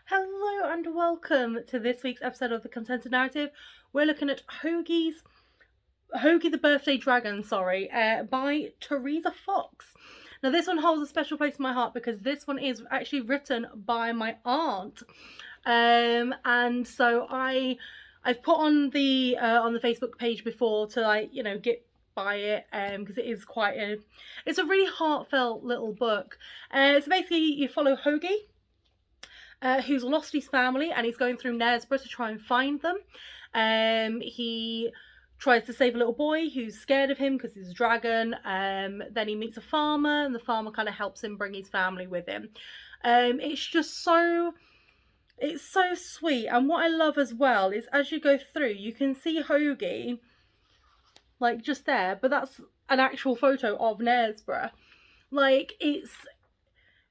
Hello and welcome to this week's episode of the Contented Narrative. We're looking at Hogey the Birthday Dragon, by Teresa Fox. Now this one holds a special place in my heart because this one is actually written by my aunt. And so I've put on the Facebook page before to get buy it because it is it's a really heartfelt little book. So basically you follow Hogey, who's lost his family and he's going through Knaresborough to try and find them. He tries to save a little boy who's scared of him because he's a dragon. Then he meets a farmer and the farmer kind of helps him bring his family with him. It's so sweet. And what I love as well is as you go through, you can see Hogey like just there, but that's an actual photo of Knaresborough. Like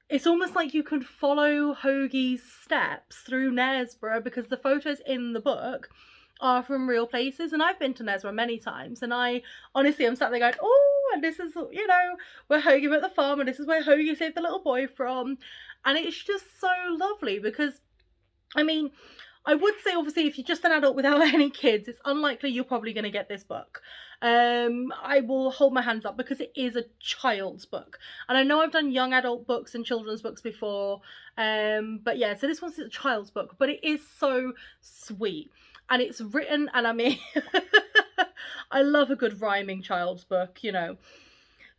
it's almost like you can follow Hogey's steps through Knaresborough because the photos in the book are from real places. And I've been to Knaresborough many times, and I'm sat there going, oh, and this is, where Hogey met the farm, and this is where Hogey saved the little boy from. And it's just so lovely because, I would say, obviously, if you're just an adult without any kids, it's unlikely you're probably going to get this book. I will hold my hands up because it is a child's book. And I know I've done young adult books and children's books before. But yeah, so this one's a child's book, but it is so sweet. And it's written, and I love a good rhyming child's book,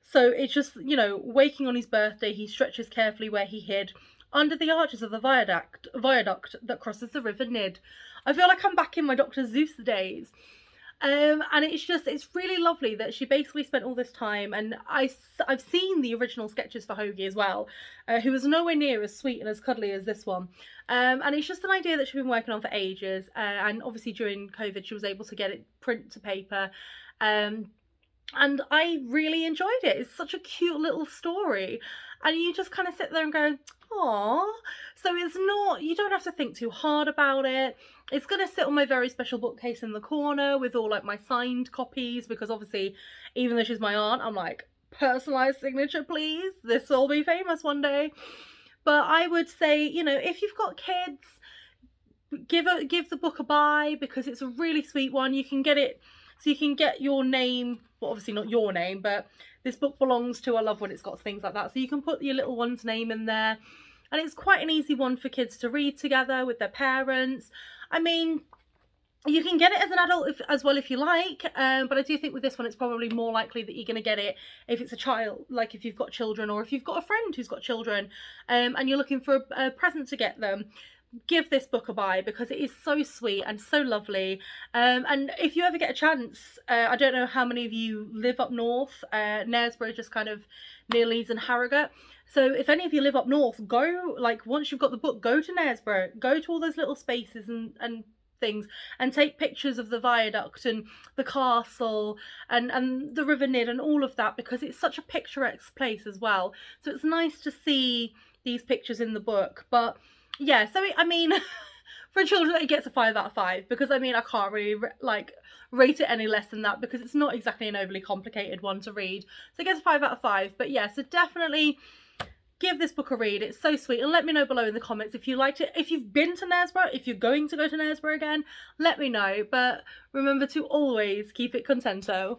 So it's just, waking on his birthday, he stretches carefully where he hid, under the arches of the viaduct that crosses the River Nid. I feel like I'm back in my Dr. Zeus days. And it's really lovely that she basically spent all this time, and I've seen the original sketches for Hogey as well, who was nowhere near as sweet and as cuddly as this one. And it's just an idea that she's been working on for ages, and obviously during COVID she was able to get it print to paper. And I really enjoyed it. It's such a cute little story. And you just kind of sit there and go, aww. So you don't have to think too hard about it. It's going to sit on my very special bookcase in the corner with all like my signed copies, because obviously, even though she's my aunt, I'm like, personalised signature, please. This will be famous one day. But I would say, if you've got kids, give the book a buy because it's a really sweet one. You can get it. So you can get your name, well, obviously not your name, but this book belongs to, I love when it's got things like that. So you can put your little one's name in there. And it's quite an easy one for kids to read together with their parents. You can get it as an adult as well if you like. But I do think with this one, it's probably more likely that you're going to get it if it's a child, like if you've got children or if you've got a friend who's got children and you're looking for a present to get them. Give this book a buy because it is so sweet and so lovely. And if you ever get a chance, I don't know how many of you live up north. Knaresborough is just kind of near Leeds and Harrogate. So if any of you live up north, go, like, once you've got the book, go to Knaresborough, go to all those little spaces and things and take pictures of the viaduct and the castle and the River Nid and all of that, because it's such a picturesque place as well. So it's nice to see these pictures in the book. But yeah, so for children it gets a 5 out of 5 because I can't really rate it any less than that because it's not exactly an overly complicated one to read. So it gets a 5 out of 5. But yeah, so definitely give this book a read. It's so sweet. And let me know below in the comments if you liked it. If you've been to Knaresborough, if you're going to go to Knaresborough again, let me know. But remember to always keep it contento.